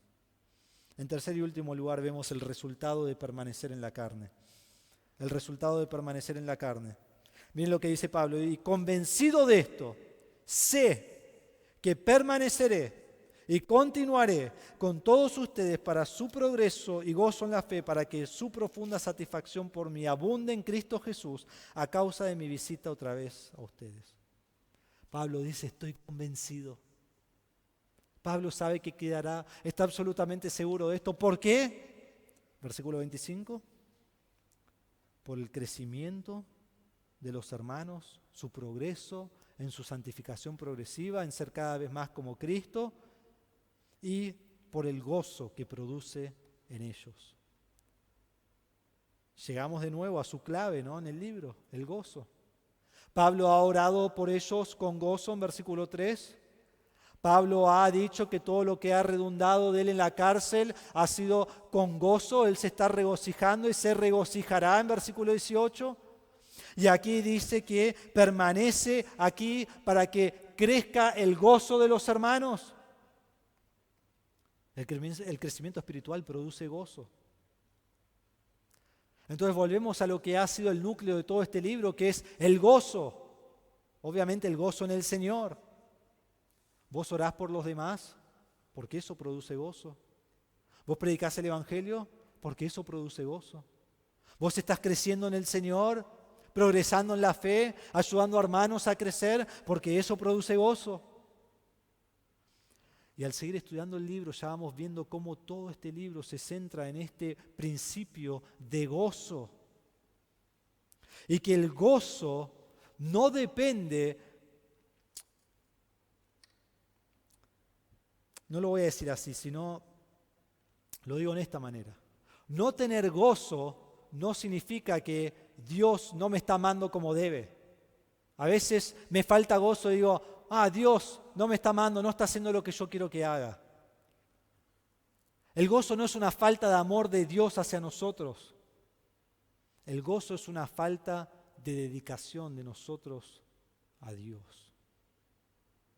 En tercer y último lugar vemos el resultado de permanecer en la carne. El resultado de permanecer en la carne. Miren lo que dice Pablo, y convencido de esto, sé que permaneceré y continuaré con todos ustedes para su progreso y gozo en la fe, para que su profunda satisfacción por mí abunde en Cristo Jesús a causa de mi visita otra vez a ustedes. Pablo dice, estoy convencido. Pablo sabe que quedará, está absolutamente seguro de esto. ¿Por qué? Versículo 25. Por el crecimiento de los hermanos, su progreso en su santificación progresiva, en ser cada vez más como Cristo, y por el gozo que produce en ellos. Llegamos de nuevo a su clave, ¿no? En el libro, el gozo. Pablo ha orado por ellos con gozo en versículo 3. Pablo ha dicho que todo lo que ha redundado de él en la cárcel ha sido con gozo. Él se está regocijando y se regocijará en versículo 18. Y aquí dice que permanece aquí para que crezca el gozo de los hermanos. El crecimiento espiritual produce gozo. Entonces volvemos a lo que ha sido el núcleo de todo este libro, que es el gozo. Obviamente el gozo en el Señor. ¿Vos orás por los demás? Porque eso produce gozo. ¿Vos predicás el Evangelio? Porque eso produce gozo. ¿Vos estás creciendo en el Señor? ¿Progresando en la fe? ¿Ayudando a hermanos a crecer? Porque eso produce gozo. Y al seguir estudiando el libro ya vamos viendo cómo todo este libro se centra en este principio de gozo. Y que el gozo no depende, no lo voy a decir así, sino lo digo en esta manera. No tener gozo no significa que Dios no me está amando como debe. A veces me falta gozo y digo, Dios no me está amando, no está haciendo lo que yo quiero que haga. El gozo no es una falta de amor de Dios hacia nosotros. El gozo es una falta de dedicación de nosotros a Dios.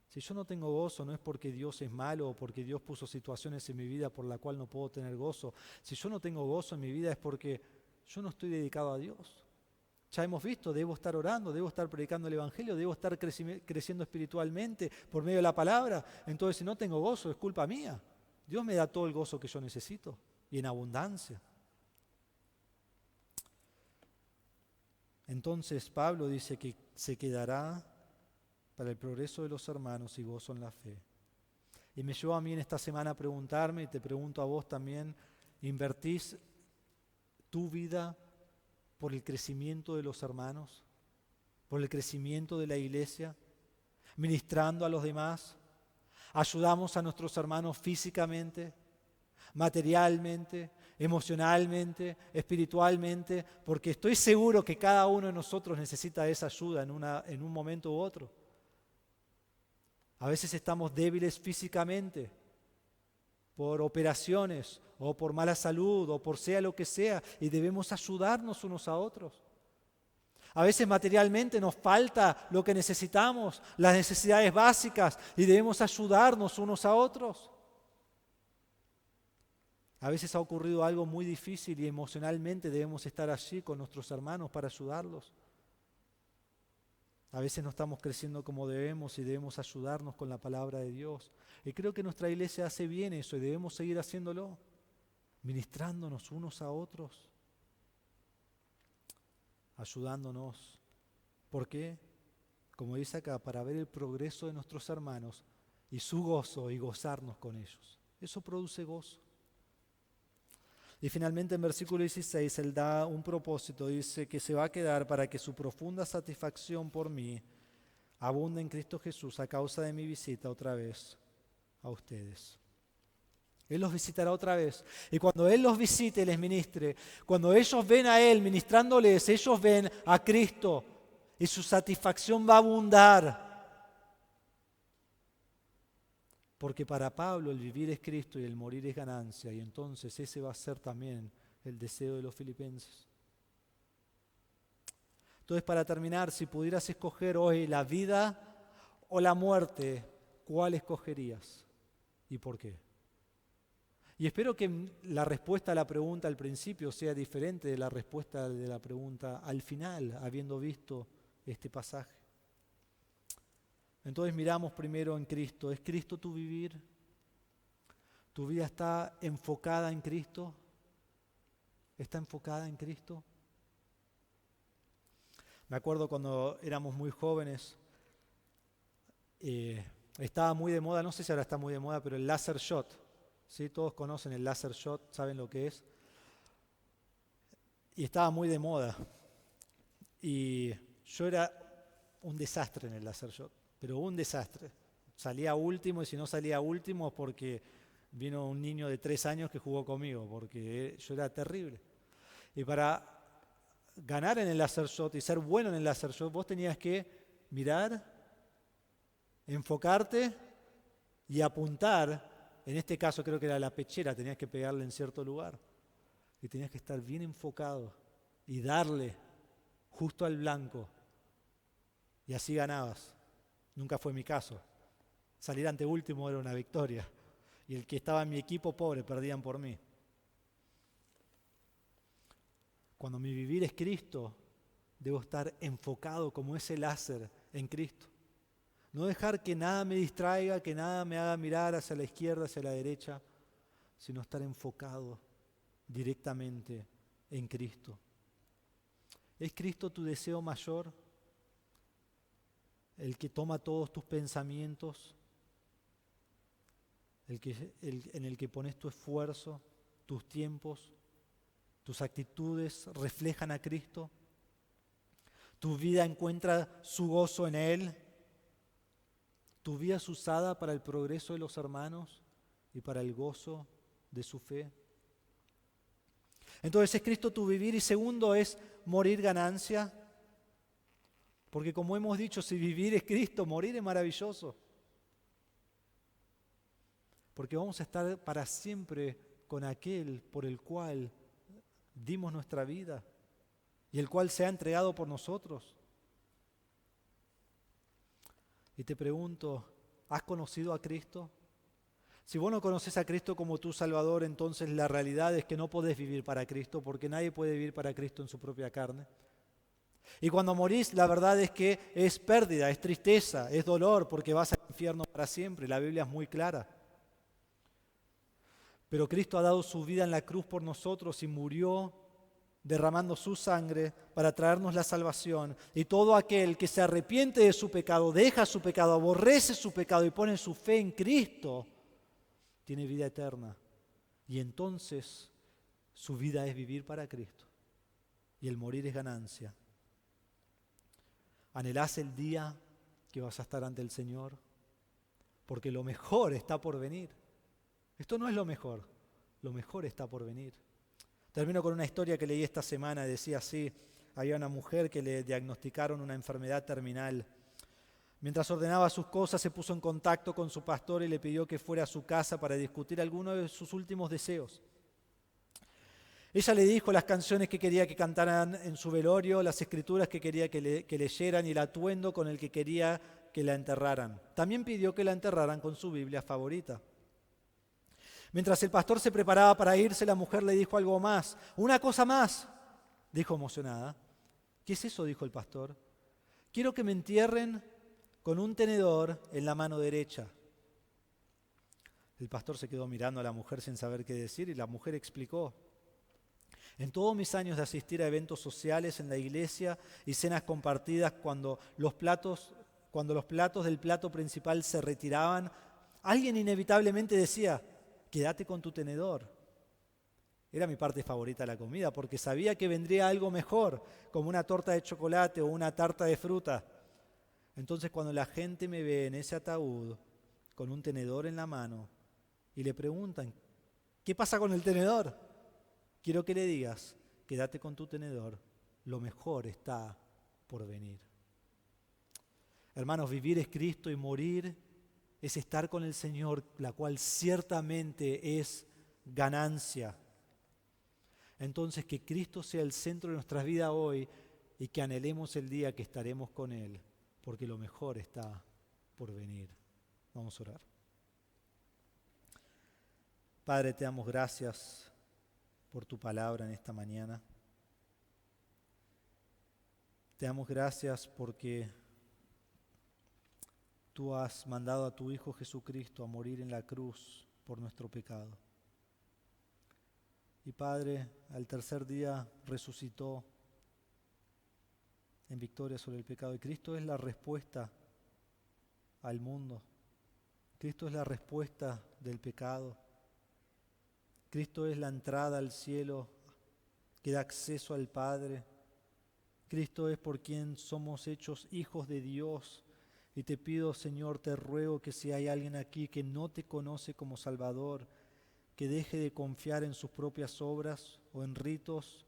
Si yo no tengo gozo, no es porque Dios es malo o porque Dios puso situaciones en mi vida por la cual no puedo tener gozo. Si yo no tengo gozo en mi vida es porque yo no estoy dedicado a Dios. Ya hemos visto, debo estar orando, debo estar predicando el Evangelio, debo estar creciendo espiritualmente por medio de la palabra. Entonces, si no tengo gozo, es culpa mía. Dios me da todo el gozo que yo necesito y en abundancia. Entonces, Pablo dice que se quedará para el progreso de los hermanos y gozo en la fe. Y me llevó a mí en esta semana a preguntarme, y te pregunto a vos también, ¿invertís tu vida por el crecimiento de los hermanos? ¿Por el crecimiento de la iglesia? ¿Ministrando a los demás? ¿Ayudamos a nuestros hermanos físicamente, materialmente, emocionalmente, espiritualmente? Porque estoy seguro que cada uno de nosotros necesita esa ayuda en un momento u otro. A veces estamos débiles físicamente por operaciones o por mala salud o por sea lo que sea y debemos ayudarnos unos a otros. A veces materialmente nos falta lo que necesitamos, las necesidades básicas y debemos ayudarnos unos a otros. A veces ha ocurrido algo muy difícil y emocionalmente debemos estar allí con nuestros hermanos para ayudarlos. A veces no estamos creciendo como debemos y debemos ayudarnos con la palabra de Dios. Y creo que nuestra iglesia hace bien eso y debemos seguir haciéndolo, ministrándonos unos a otros, ayudándonos. ¿Por qué? Como dice acá, para ver el progreso de nuestros hermanos y su gozo y gozarnos con ellos. Eso produce gozo. Y finalmente en versículo 16 él da un propósito, dice que se va a quedar para que su profunda satisfacción por mí abunde en Cristo Jesús a causa de mi visita otra vez a ustedes. Él los visitará otra vez. Y cuando Él los visite y les ministre, cuando ellos ven a Él ministrándoles, ellos ven a Cristo y su satisfacción va a abundar. Porque para Pablo el vivir es Cristo y el morir es ganancia, y entonces ese va a ser también el deseo de los filipenses. Entonces, para terminar, si pudieras escoger hoy la vida o la muerte, ¿cuál escogerías? ¿Y por qué? Y espero que la respuesta a la pregunta al principio sea diferente de la respuesta de la pregunta al final, habiendo visto este pasaje. Entonces miramos primero en Cristo. ¿Es Cristo tu vivir? ¿Tu vida está enfocada en Cristo? ¿Está enfocada en Cristo? Me acuerdo cuando éramos muy jóvenes, estaba muy de moda, no sé si ahora está muy de moda, pero el laser shot. ¿Sí? Todos conocen el laser shot, saben lo que es. Y estaba muy de moda. Y yo era un desastre en el laser shot. Pero un desastre. Salía último y si no salía último es porque vino un niño de 3 años que jugó conmigo, porque yo era terrible. Y para ganar en el laser shot y ser bueno en el laser shot, vos tenías que mirar, enfocarte y apuntar. En este caso creo que era la pechera, tenías que pegarle en cierto lugar. Y tenías que estar bien enfocado y darle justo al blanco. Y así ganabas. Nunca fue mi caso. Salir ante último era una victoria. Y el que estaba en mi equipo, pobre, perdían por mí. Cuando mi vivir es Cristo, debo estar enfocado como ese láser en Cristo. No dejar que nada me distraiga, que nada me haga mirar hacia la izquierda, hacia la derecha, sino estar enfocado directamente en Cristo. ¿Es Cristo tu deseo mayor? El que toma todos tus pensamientos. en el que pones tu esfuerzo, tus tiempos, tus actitudes reflejan a Cristo. Tu vida encuentra su gozo en Él. Tu vida es usada para el progreso de los hermanos y para el gozo de su fe. Entonces es Cristo tu vivir. Y segundo es morir ganancia. Porque como hemos dicho, si vivir es Cristo, morir es maravilloso. Porque vamos a estar para siempre con aquel por el cual dimos nuestra vida y el cual se ha entregado por nosotros. Y te pregunto, ¿has conocido a Cristo? Si vos no conoces a Cristo como tu Salvador, entonces la realidad es que no podés vivir para Cristo, porque nadie puede vivir para Cristo en su propia carne. Y cuando morís, la verdad es que es pérdida, es tristeza, es dolor, porque vas al infierno para siempre. La Biblia es muy clara. Pero Cristo ha dado su vida en la cruz por nosotros y murió derramando su sangre para traernos la salvación. Y todo aquel que se arrepiente de su pecado, deja su pecado, aborrece su pecado y pone su fe en Cristo, tiene vida eterna. Y entonces su vida es vivir para Cristo. Y el morir es ganancia. ¿Anhelás el día que vas a estar ante el Señor? Porque lo mejor está por venir. Esto no es lo mejor está por venir. Termino con una historia que leí esta semana, decía así: había una mujer que le diagnosticaron una enfermedad terminal. Mientras ordenaba sus cosas, se puso en contacto con su pastor y le pidió que fuera a su casa para discutir algunos de sus últimos deseos. Ella le dijo las canciones que quería que cantaran en su velorio, las escrituras que quería que leyeran y el atuendo con el que quería que la enterraran. También pidió que la enterraran con su Biblia favorita. Mientras el pastor se preparaba para irse, la mujer le dijo algo más. «Una cosa más», dijo emocionada. «¿Qué es eso?», dijo el pastor. «Quiero que me entierren con un tenedor en la mano derecha». El pastor se quedó mirando a la mujer sin saber qué decir y la mujer explicó: «En todos mis años de asistir a eventos sociales en la iglesia y cenas compartidas, cuando los platos del plato principal se retiraban, alguien inevitablemente decía: «Quédate con tu tenedor». Era mi parte favorita de la comida porque sabía que vendría algo mejor, como una torta de chocolate o una tarta de fruta. Entonces cuando la gente me ve en ese ataúd con un tenedor en la mano y le preguntan: «¿Qué pasa con el tenedor?», quiero que le digas: «Quédate con tu tenedor, lo mejor está por venir». Hermanos, vivir es Cristo y morir es estar con el Señor, la cual ciertamente es ganancia. Entonces, que Cristo sea el centro de nuestras vidas hoy y que anhelemos el día que estaremos con Él, porque lo mejor está por venir. Vamos a orar. Padre, te damos gracias por tu palabra en esta mañana. Te damos gracias porque tú has mandado a tu Hijo Jesucristo a morir en la cruz por nuestro pecado. Y Padre, al tercer día resucitó en victoria sobre el pecado. Y Cristo es la respuesta al mundo. Cristo es la respuesta del pecado. Cristo es la entrada al cielo que da acceso al Padre. Cristo es por quien somos hechos hijos de Dios. Y te pido, Señor, te ruego que si hay alguien aquí que no te conoce como Salvador, que deje de confiar en sus propias obras o en ritos,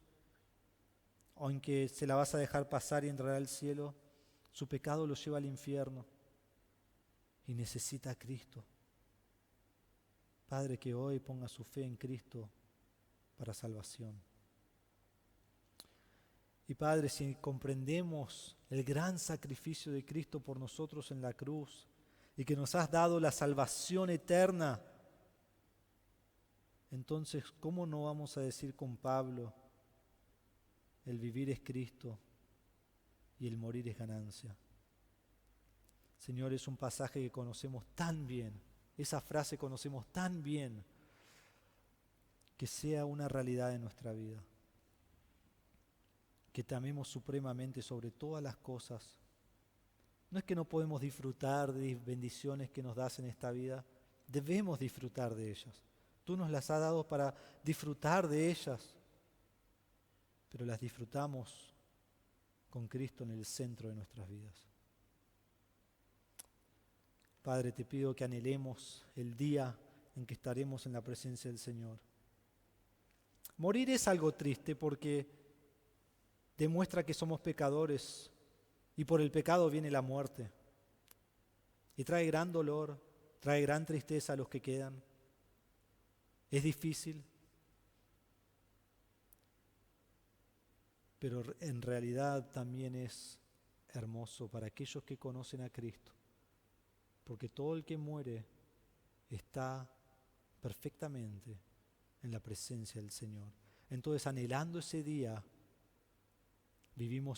o en que se la vas a dejar pasar y entrará al cielo. Su pecado lo lleva al infierno y necesita a Cristo. Padre, que hoy ponga su fe en Cristo para salvación. Y Padre, si comprendemos el gran sacrificio de Cristo por nosotros en la cruz y que nos has dado la salvación eterna, entonces, ¿cómo no vamos a decir con Pablo: el vivir es Cristo y el morir es ganancia? Señor, es un pasaje que conocemos tan bien, esa frase conocemos tan bien, que sea una realidad en nuestra vida. Que te amemos supremamente sobre todas las cosas. No es que no podemos disfrutar de bendiciones que nos das en esta vida, Debemos disfrutar de ellas. Tú nos las has dado para disfrutar de ellas, pero las disfrutamos con Cristo en el centro de nuestras vidas. Padre, te pido que anhelemos el día en que estaremos en la presencia del Señor. Morir es algo triste porque demuestra que somos pecadores y por el pecado viene la muerte. Y trae gran dolor, trae gran tristeza a los que quedan. Es difícil, pero en realidad también es hermoso para aquellos que conocen a Cristo, porque todo el que muere está perfectamente en la presencia del Señor. Entonces, anhelando ese día, vivimos